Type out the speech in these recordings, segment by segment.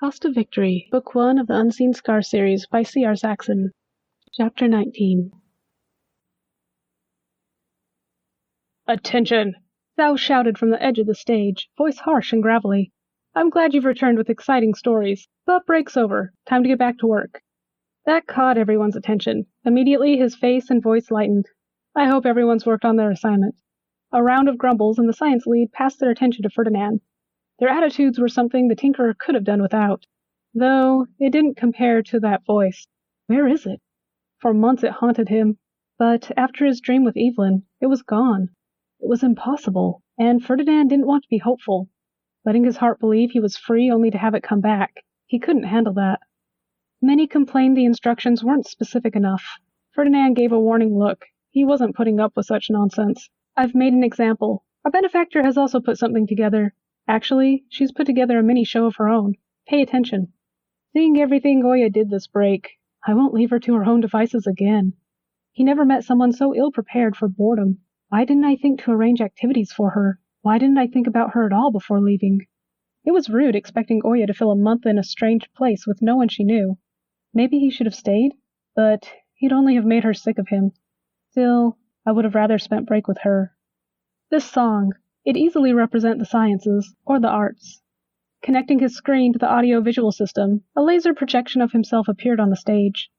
Cost of Victory, Book 1 of the Unseen Scar series by C.R. Saxon. Chapter 19. "Attention!" Thou shouted from the edge of the stage, voice harsh and gravelly. "I'm glad you've returned with exciting stories, but break's over. Time to get back to work." That caught everyone's attention. Immediately his face and voice lightened. "I hope everyone's worked on their assignment." A round of grumbles and the science lead passed their attention to Ferdinand. Their attitudes were something the Tinkerer could have done without, though it didn't compare to that voice. Where is it? For months it haunted him, but after his dream with Evelyn, it was gone. It was impossible, and Ferdinand didn't want to be hopeful. Letting his heart believe he was free only to have it come back, he couldn't handle that. Many complained the instructions weren't specific enough. Ferdinand gave a warning look. He wasn't putting up with such nonsense. "I've made an example. Our benefactor has also put something together. Actually, she's put together a mini show of her own. Pay attention." Seeing everything Oya did this break, I won't leave her to her own devices again. He never met someone so ill-prepared for boredom. Why didn't I think to arrange activities for her? Why didn't I think about her at all before leaving? It was rude expecting Oya to fill a month in a strange place with no one she knew. Maybe he should have stayed, but he'd only have made her sick of him. Still, I would have rather spent break with her. This song, it easily represent the sciences, or the arts. Connecting his screen to the audio-visual system, a laser projection of himself appeared on the stage.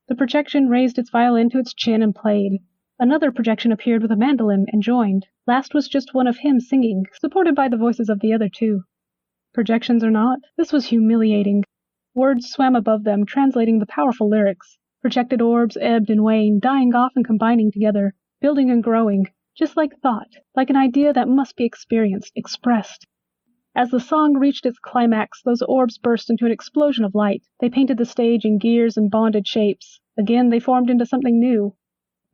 The projection raised its violin to its chin and played. Another projection appeared with a mandolin and joined. Last was just one of him singing, supported by the voices of the other two. Projections or not, this was humiliating. Words swam above them, translating the powerful lyrics. Projected orbs ebbed and waned, dying off and combining together, building and growing. Just like thought, like an idea that must be experienced, expressed. As the song reached its climax, those orbs burst into an explosion of light. They painted the stage in gears and bonded shapes. Again, they formed into something new.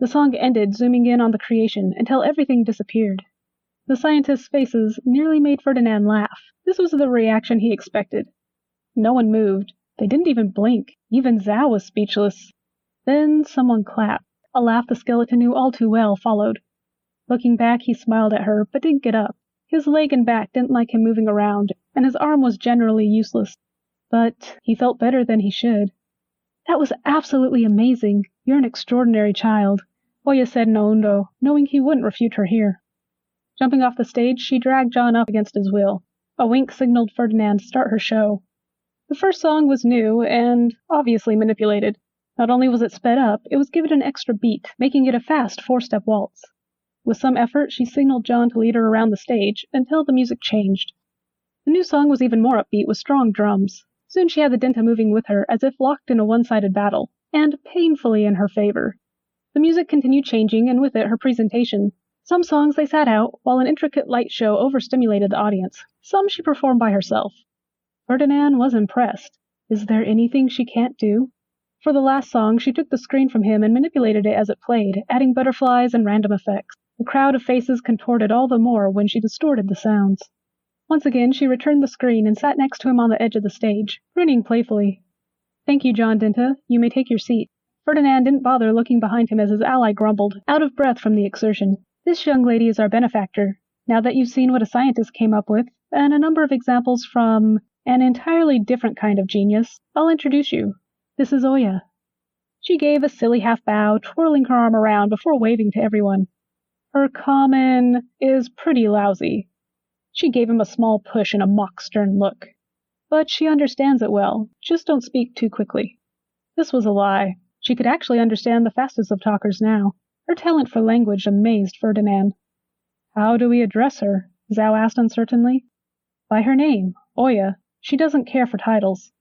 The song ended, zooming in on the creation, until everything disappeared. The scientists' faces nearly made Ferdinand laugh. This was the reaction he expected. No one moved. They didn't even blink. Even Zhao was speechless. Then someone clapped. A laugh the skeleton knew all too well followed. Looking back, he smiled at her, but didn't get up. His leg and back didn't like him moving around, and his arm was generally useless. But he felt better than he should. "That was absolutely amazing. You're an extraordinary child," Oya said in Ondo, knowing he wouldn't refute her here. Jumping off the stage, she dragged John up against his will. A wink signaled Ferdinand to start her show. The first song was new and obviously manipulated. Not only was it sped up, it was given an extra beat, making it a fast four-step waltz. With some effort, she signaled John to lead her around the stage until the music changed. The new song was even more upbeat with strong drums. Soon she had the Dinta moving with her as if locked in a one-sided battle, and painfully in her favor. The music continued changing, and with it her presentation. Some songs they sat out, while an intricate light show overstimulated the audience. Some she performed by herself. Ferdinand was impressed. Is there anything she can't do? For the last song, she took the screen from him and manipulated it as it played, adding butterflies and random effects. The crowd of faces contorted all the more when she distorted the sounds. Once again, she returned the screen and sat next to him on the edge of the stage, grinning playfully. "Thank you, John Dinta. You may take your seat." Ferdinand didn't bother looking behind him as his ally grumbled, out of breath from the exertion. "This young lady is our benefactor. Now that you've seen what a scientist came up with, and a number of examples from an entirely different kind of genius, I'll introduce you. This is Oya." She gave a silly half-bow, twirling her arm around before waving to everyone. "Her common is pretty lousy." She gave him a small push and a mock stern look. "But she understands it well. Just don't speak too quickly." This was a lie. She could actually understand the fastest of talkers now. Her talent for language amazed Ferdinand. "How do we address her?" Zhao asked uncertainly. "By her name, Oya. She doesn't care for titles."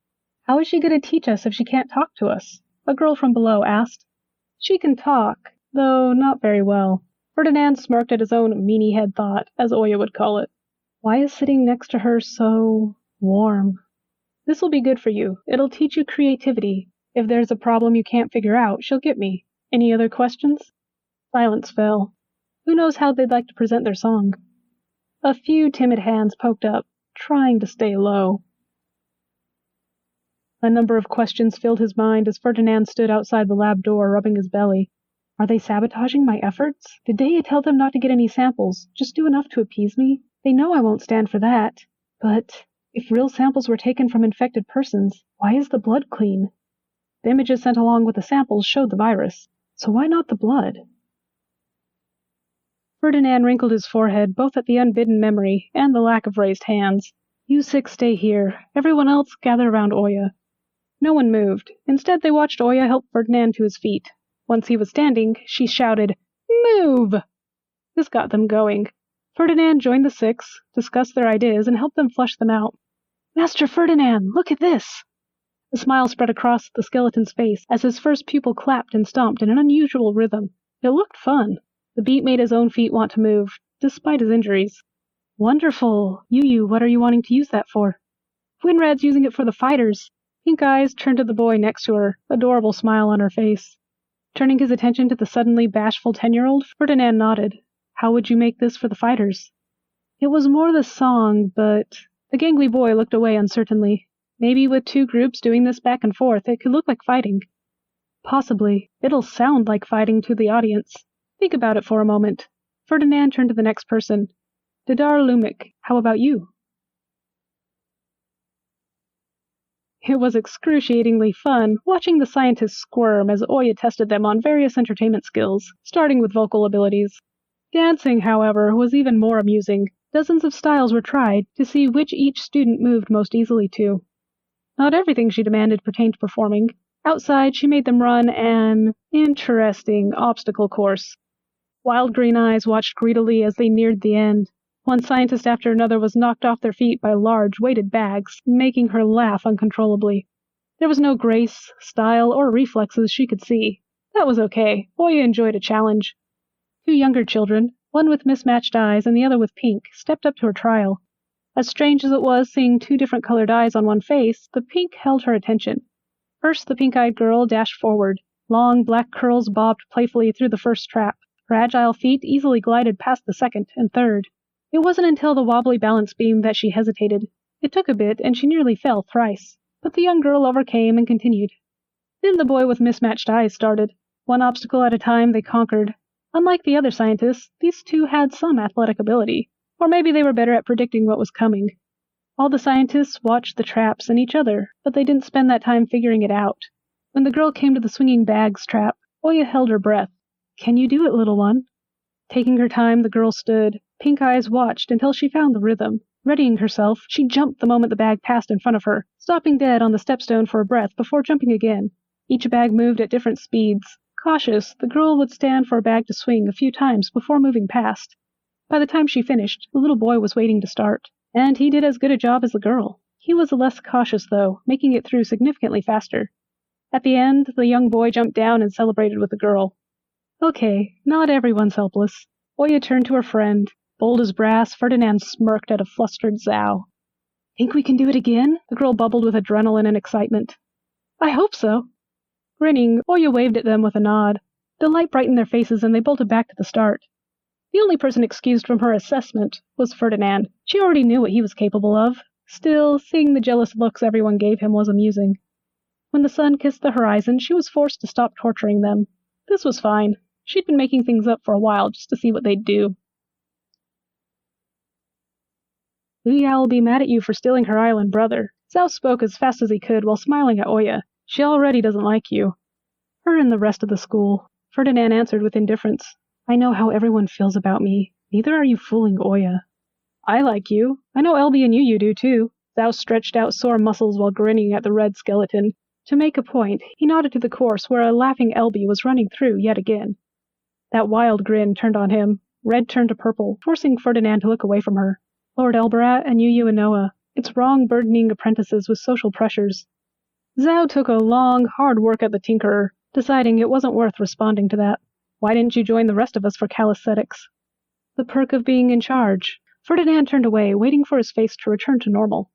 "How is she going to teach us if she can't talk to us?" a girl from below asked. "She can talk, though not very well." Ferdinand smirked at his own meanie-head thought, as Oya would call it. Why is sitting next to her so warm? "This will be good for you. It'll teach you creativity. If there's a problem you can't figure out, she'll get me. Any other questions?" Silence fell. Who knows how they'd like to present their song? A few timid hands poked up, trying to stay low. A number of questions filled his mind as Ferdinand stood outside the lab door, rubbing his belly. Are they sabotaging my efforts? Did Daya tell them not to get any samples, just do enough to appease me? They know I won't stand for that. But If real samples were taken from infected persons, why is the blood clean? The images sent along with the samples showed the virus, so why not the blood? Ferdinand wrinkled his forehead both at the unbidden memory and the lack of raised hands. You six stay here. Everyone else gather around Oya. No one moved. Instead, they watched Oya help Ferdinand to his feet. Once he was standing, she shouted, "Move!" This got them going. Ferdinand joined the six, discussed their ideas, and helped them flush them out. "Master Ferdinand, look at this!" A smile spread across the skeleton's face as his first pupil clapped and stomped in an unusual rhythm. It looked fun. The beat made his own feet want to move, despite his injuries. Wonderful! Yu, what are you wanting to use that for? Winrad's using it for the fighters. Pink Eyes turned to the boy next to her, adorable smile on her face. Turning his attention to the suddenly bashful 10-year-old, Ferdinand nodded. How would you make this for the fighters? It was more the song, but... The gangly boy looked away uncertainly. Maybe with two groups doing this back and forth, it could look like fighting. Possibly. It'll sound like fighting to the audience. Think about it for a moment. Ferdinand turned to the next person. Didar Lumik, how about you? It was excruciatingly fun watching the scientists squirm as Oya tested them on various entertainment skills, starting with vocal abilities. Dancing, however, was even more amusing. Dozens of styles were tried to see which each student moved most easily to. Not everything she demanded pertained to performing. Outside, she made them run an interesting obstacle course. Wild green eyes watched greedily as they neared the end. One scientist after another was knocked off their feet by large, weighted bags, making her laugh uncontrollably. There was no grace, style, or reflexes she could see. That was okay. Oya enjoyed a challenge. Two younger children, one with mismatched eyes and the other with pink, stepped up to her trial. As strange as it was seeing two different colored eyes on one face, the pink held her attention. First, the pink-eyed girl dashed forward. Long, black curls bobbed playfully through the first trap. Her agile feet easily glided past the second and third. It wasn't until the wobbly balance beam that she hesitated. It took a bit, and she nearly fell thrice. But the young girl overcame and continued. Then the boy with mismatched eyes started. One obstacle at a time they conquered. Unlike the other scientists, these two had some athletic ability. Or maybe they were better at predicting what was coming. All the scientists watched the traps and each other, but they didn't spend that time figuring it out. When the girl came to the swinging bags trap, Oya held her breath. Can you do it, little one? Taking her time, the girl stood. Pink Eyes watched until she found the rhythm. Readying herself, she jumped the moment the bag passed in front of her, stopping dead on the stepstone for a breath before jumping again. Each bag moved at different speeds. Cautious, the girl would stand for a bag to swing a few times before moving past. By the time she finished, the little boy was waiting to start, and he did as good a job as the girl. He was less cautious, though, making it through significantly faster. At the end, the young boy jumped down and celebrated with the girl. Okay, not everyone's helpless. Oya turned to her friend. Bold as brass, Ferdinand smirked at a flustered Zhao. Think we can do it again? The girl bubbled with adrenaline and excitement. I hope so. Grinning, Oya waved at them with a nod. Delight brightened their faces and they bolted back to the start. The only person excused from her assessment was Ferdinand. She already knew what he was capable of. Still, seeing the jealous looks everyone gave him was amusing. When the sun kissed the horizon, she was forced to stop torturing them. This was fine. She'd been making things up for a while just to see what they'd do. Luya will be mad at you for stealing her island brother. Zhao spoke as fast as he could while smiling at Oya. She already doesn't like you. Her and the rest of the school. Ferdinand answered with indifference. I know how everyone feels about me. Neither are you fooling Oya. I like you. I know Elby and you do too. Zhao stretched out sore muscles while grinning at the red skeleton. To make a point, he nodded to the course where a laughing Elby was running through yet again. That wild grin turned on him. Red turned to purple, forcing Ferdinand to look away from her. Lord Elbarat and Yu and Noah. It's wrong burdening apprentices with social pressures. Zhao took a long, hard work at the Tinkerer, deciding it wasn't worth responding to that. Why didn't you join the rest of us for calisthenics? The perk of being in charge. Ferdinand turned away, waiting for his face to return to normal.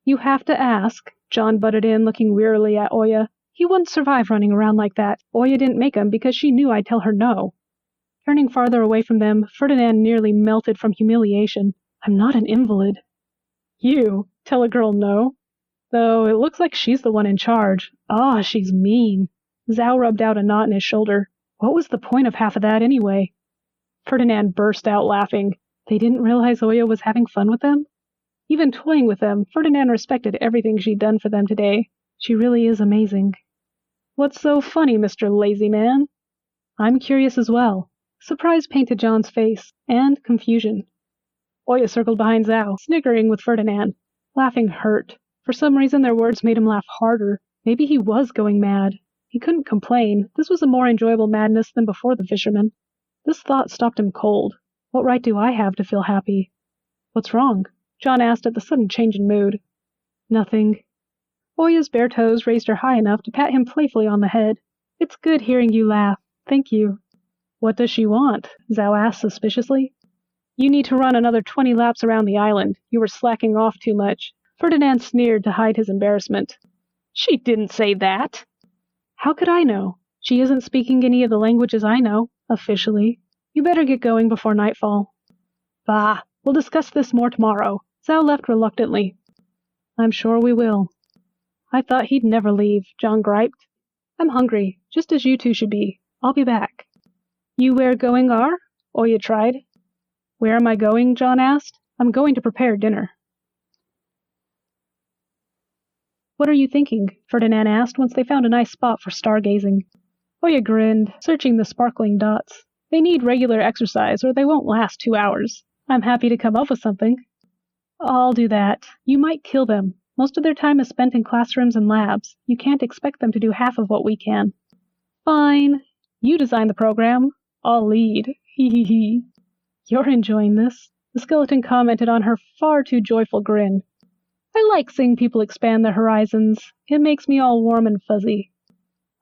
You have to ask, John butted in, looking wearily at Oya. He wouldn't survive running around like that. Oya didn't make him because she knew I'd tell her no. Turning farther away from them, Ferdinand nearly melted from humiliation. I'm not an invalid. You tell a girl no? Though it looks like she's the one in charge. Ah, she's mean. Zhao rubbed out a knot in his shoulder. What was the point of half of that anyway? Ferdinand burst out laughing. They didn't realize Oya was having fun with them? Even toying with them, Ferdinand respected everything she'd done for them today. She really is amazing. What's so funny, Mr. Lazy Man? I'm curious as well. Surprise painted John's face, and confusion. Oya circled behind Zhao, sniggering with Ferdinand. Laughing hurt. For some reason their words made him laugh harder. Maybe he was going mad. He couldn't complain. This was a more enjoyable madness than before the fisherman. This thought stopped him cold. What right do I have to feel happy? What's wrong? John asked at the sudden change in mood. Nothing. Oya's bare toes raised her high enough to pat him playfully on the head. It's good hearing you laugh. Thank you. What does she want? Zhao asked suspiciously. You need to run another 20 laps around the island. You were slacking off too much. Ferdinand sneered to hide his embarrassment. She didn't say that. How could I know? She isn't speaking any of the languages I know, officially. You better get going before nightfall. Bah, we'll discuss this more tomorrow. Zhao left reluctantly. I'm sure we will. I thought he'd never leave, John griped. I'm hungry, just as you two should be. I'll be back. You where going are? Oya tried. Where am I going? John asked. I'm going to prepare dinner. What are you thinking? Ferdinand asked once they found a nice spot for stargazing. Oya grinned, searching the sparkling dots. They need regular exercise or they won't last 2 hours. I'm happy to come up with something. I'll do that. You might kill them. Most of their time is spent in classrooms and labs. You can't expect them to do half of what we can. Fine. You design the program. I'll lead. Hee hee hee. You're enjoying this. The skeleton commented on her far too joyful grin. I like seeing people expand their horizons. It makes me all warm and fuzzy.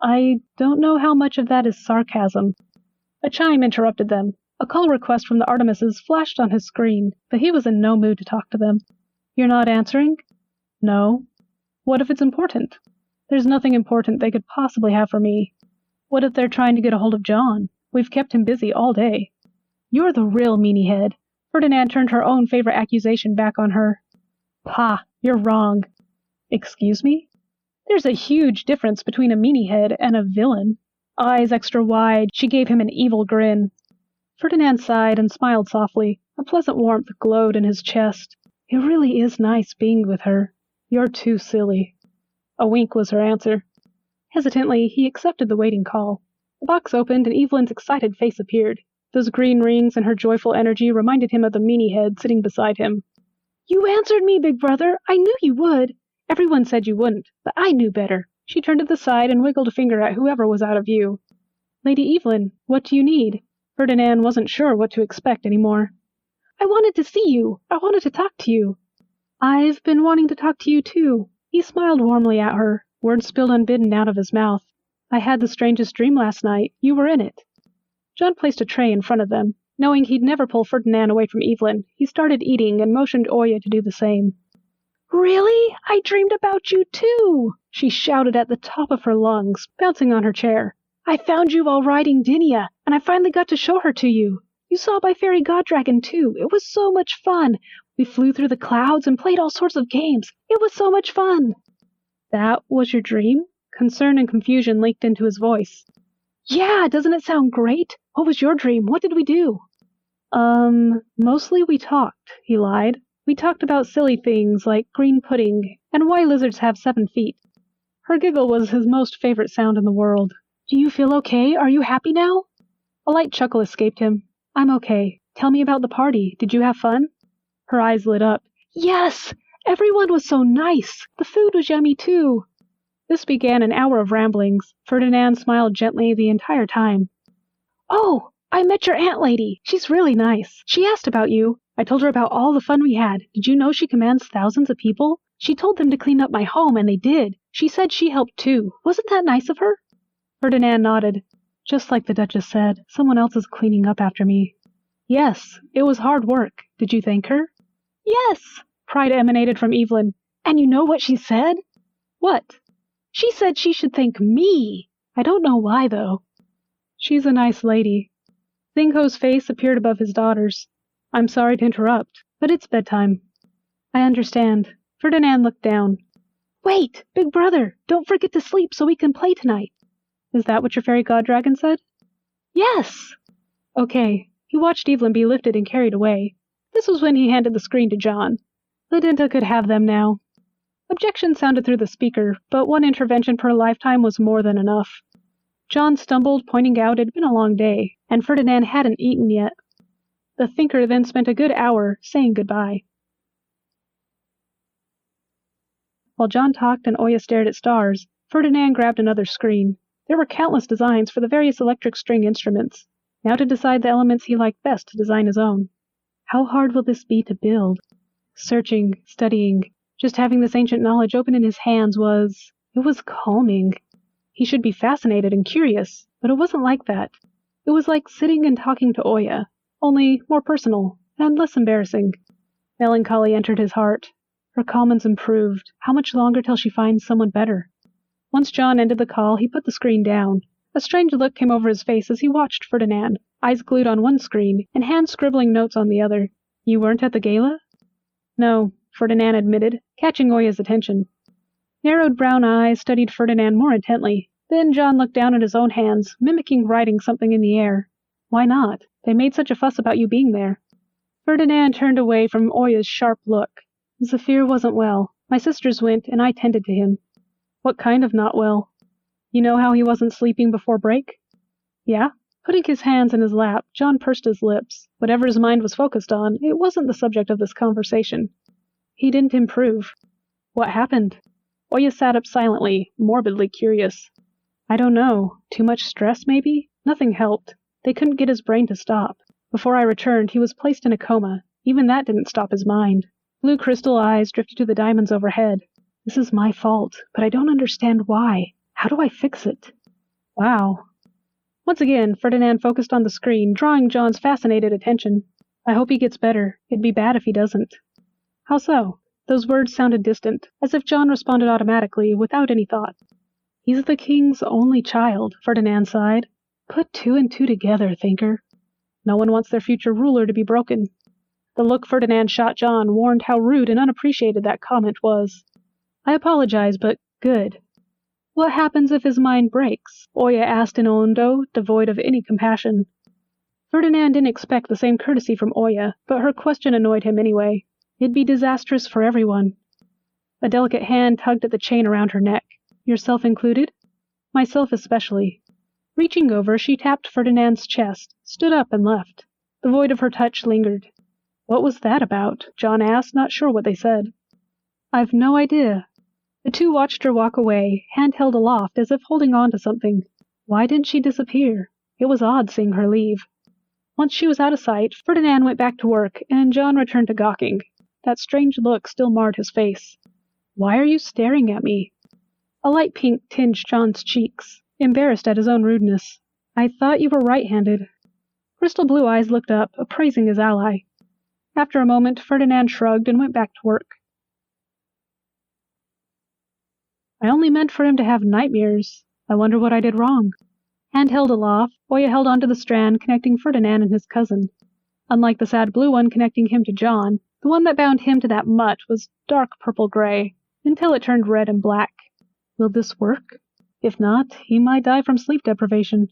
I don't know how much of that is sarcasm. A chime interrupted them. A call request from the Artemises flashed on his screen, but he was in no mood to talk to them. You're not answering? No. What if it's important? There's nothing important they could possibly have for me. What if they're trying to get a hold of John? We've kept him busy all day. You're the real meanie head. Ferdinand turned her own favorite accusation back on her. Pa, you're wrong. Excuse me? There's a huge difference between a meanie head and a villain. Eyes extra wide, she gave him an evil grin. Ferdinand sighed and smiled softly. A pleasant warmth glowed in his chest. It really is nice being with her. You're too silly. A wink was her answer. Hesitantly, he accepted the waiting call. The box opened and Evelyn's excited face appeared. Those green rings and her joyful energy reminded him of the meanie head sitting beside him. You answered me, big brother. I knew you would. Everyone said you wouldn't, but I knew better. She turned to the side and wiggled a finger at whoever was out of view. Lady Evelyn, what do you need? Ferdinand wasn't sure what to expect anymore. I wanted to see you. I wanted to talk to you. I've been wanting to talk to you too. He smiled warmly at her. Words spilled unbidden out of his mouth. I had the strangest dream last night. You were in it. John placed a tray in front of them. Knowing he'd never pull Ferdinand away from Evelyn, he started eating and motioned Oya to do the same. Really? I dreamed about you too! She shouted at the top of her lungs, bouncing on her chair. I found you while riding Dinia, and I finally got to show her to you. You saw my fairy god dragon too. It was so much fun. We flew through the clouds and played all sorts of games. It was so much fun. That was your dream? Concern and confusion leaked into his voice. Yeah, doesn't it sound great? What was your dream? What did we do? Mostly we talked, he lied. We talked about silly things like green pudding and why lizards have 7 feet. Her giggle was his most favorite sound in the world. Do you feel okay? Are you happy now? A light chuckle escaped him. I'm okay. Tell me about the party. Did you have fun? Her eyes lit up. Yes! Everyone was so nice. The food was yummy too. This began an hour of ramblings. Ferdinand smiled gently the entire time. Oh, I met your aunt lady. She's really nice. She asked about you. I told her about all the fun we had. Did you know she commands thousands of people? She told them to clean up my home, and they did. She said she helped too. Wasn't that nice of her? Ferdinand nodded. Just like the Duchess said, someone else is cleaning up after me. Yes, it was hard work. Did you thank her? Yes! Pride emanated from Evelyn. And you know what she said? What? She said she should thank me. I don't know why, though. She's a nice lady. Zingho's face appeared above his daughter's. I'm sorry to interrupt, but it's bedtime. I understand. Ferdinand looked down. Wait, big brother, don't forget to sleep so we can play tonight. Is that what your fairy god dragon said? Yes. Okay. He watched Evelyn be lifted and carried away. This was when he handed the screen to John. Ladinta could have them now. Objection sounded through the speaker, but one intervention per lifetime was more than enough. John stumbled, pointing out it had been a long day, and Ferdinand hadn't eaten yet. The thinker then spent a good hour saying goodbye. While John talked and Oya stared at stars, Ferdinand grabbed another screen. There were countless designs for the various electric string instruments. Now to decide the elements he liked best to design his own. How hard will this be to build? Searching, studying, just having this ancient knowledge open in his hands it was calming. He should be fascinated and curious, but it wasn't like that. It was like sitting and talking to Oya, only more personal and less embarrassing. Melancholy entered his heart. Her comments improved. How much longer till she finds someone better? Once John ended the call, he put the screen down. A strange look came over his face as he watched Ferdinand, eyes glued on one screen and hands scribbling notes on the other. You weren't at the gala? No, Ferdinand admitted, catching Oya's attention. Narrowed brown eyes studied Ferdinand more intently. Then John looked down at his own hands, mimicking writing something in the air. Why not? They made such a fuss about you being there. Ferdinand turned away from Oya's sharp look. Zephyr wasn't well. My sisters went, and I tended to him. What kind of not well? You know how he wasn't sleeping before break? Yeah? Putting his hands in his lap, John pursed his lips. Whatever his mind was focused on, it wasn't the subject of this conversation. He didn't improve. What happened? Oya sat up silently, morbidly curious. I don't know. Too much stress, maybe? Nothing helped. They couldn't get his brain to stop. Before I returned, he was placed in a coma. Even that didn't stop his mind. Blue crystal eyes drifted to the diamonds overhead. This is my fault, but I don't understand why. How do I fix it? Wow. Once again, Ferdinand focused on the screen, drawing John's fascinated attention. I hope he gets better. It'd be bad if he doesn't. How so? Those words sounded distant, as if John responded automatically, without any thought. He's the king's only child, Ferdinand sighed. Put two and two together, thinker. No one wants their future ruler to be broken. The look Ferdinand shot John warned how rude and unappreciated that comment was. I apologize, but good. What happens if his mind breaks? Oya asked in Ondo, devoid of any compassion. Ferdinand didn't expect the same courtesy from Oya, but her question annoyed him anyway. It'd be disastrous for everyone. A delicate hand tugged at the chain around her neck. Yourself included? Myself especially. Reaching over, she tapped Ferdinand's chest, stood up and left. The void of her touch lingered. What was that about? John asked, not sure what they said. I've no idea. The two watched her walk away, hand held aloft as if holding on to something. Why didn't she disappear? It was odd seeing her leave. Once she was out of sight, Ferdinand went back to work, and John returned to gawking. That strange look still marred his face. Why are you staring at me? A light pink tinged John's cheeks, embarrassed at his own rudeness. I thought you were right-handed. Crystal blue eyes looked up, appraising his ally. After a moment, Ferdinand shrugged and went back to work. I only meant for him to have nightmares. I wonder what I did wrong. Hand held aloft, Oya held onto the strand connecting Ferdinand and his cousin. Unlike the sad blue one connecting him to John, the one that bound him to that mutt was dark purple-gray, until it turned red and black. Will this work? If not, he might die from sleep deprivation.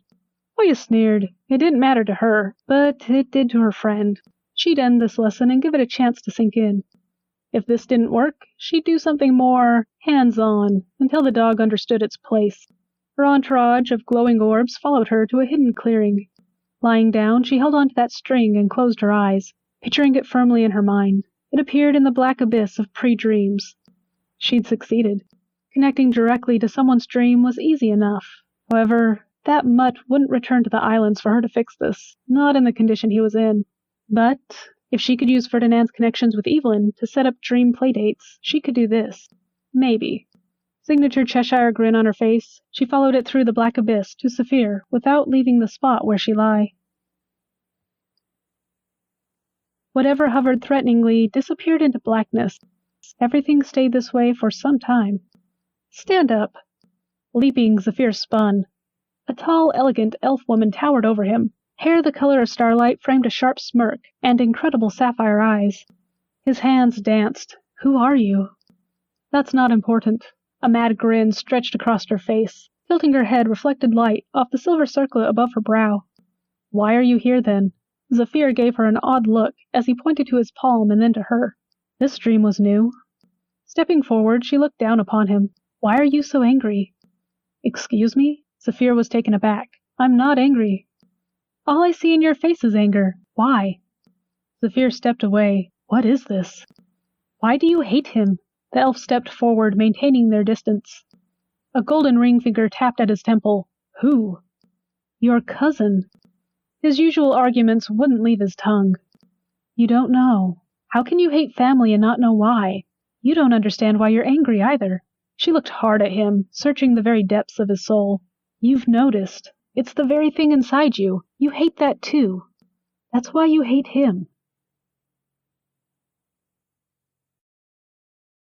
Oya sneered. It didn't matter to her, but it did to her friend. She'd end this lesson and give it a chance to sink in. If this didn't work, she'd do something more hands-on, until the dog understood its place. Her entourage of glowing orbs followed her to a hidden clearing. Lying down, she held onto that string and closed her eyes, picturing it firmly in her mind. It appeared in the black abyss of pre-dreams. She'd succeeded. Connecting directly to someone's dream was easy enough. However, that mutt wouldn't return to the islands for her to fix this, not in the condition he was in. But if she could use Ferdinand's connections with Evelyn to set up dream playdates, she could do this. Maybe. Signature Cheshire grin on her face, she followed it through the black abyss to Saphir without leaving the spot where she lay. Whatever hovered threateningly disappeared into blackness. Everything stayed this way for some time. Stand up. Leaping, Zephyr spun. A tall, elegant elf woman towered over him. Hair the color of starlight framed a sharp smirk and incredible sapphire eyes. His hands danced. Who are you? That's not important. A mad grin stretched across her face. Tilting her head reflected light off the silver circlet above her brow. Why are you here then? Zephyr gave her an odd look as he pointed to his palm and then to her. This dream was new. Stepping forward, she looked down upon him. Why are you so angry? Excuse me? Saphir was taken aback. I'm not angry. All I see in your face is anger. Why? Saphir stepped away. What is this? Why do you hate him? The elf stepped forward, maintaining their distance. A golden ring finger tapped at his temple. Who? Your cousin. His usual arguments wouldn't leave his tongue. You don't know. How can you hate family and not know why? You don't understand why you're angry either. She looked hard at him, searching the very depths of his soul. You've noticed. It's the very thing inside you. You hate that too. That's why you hate him.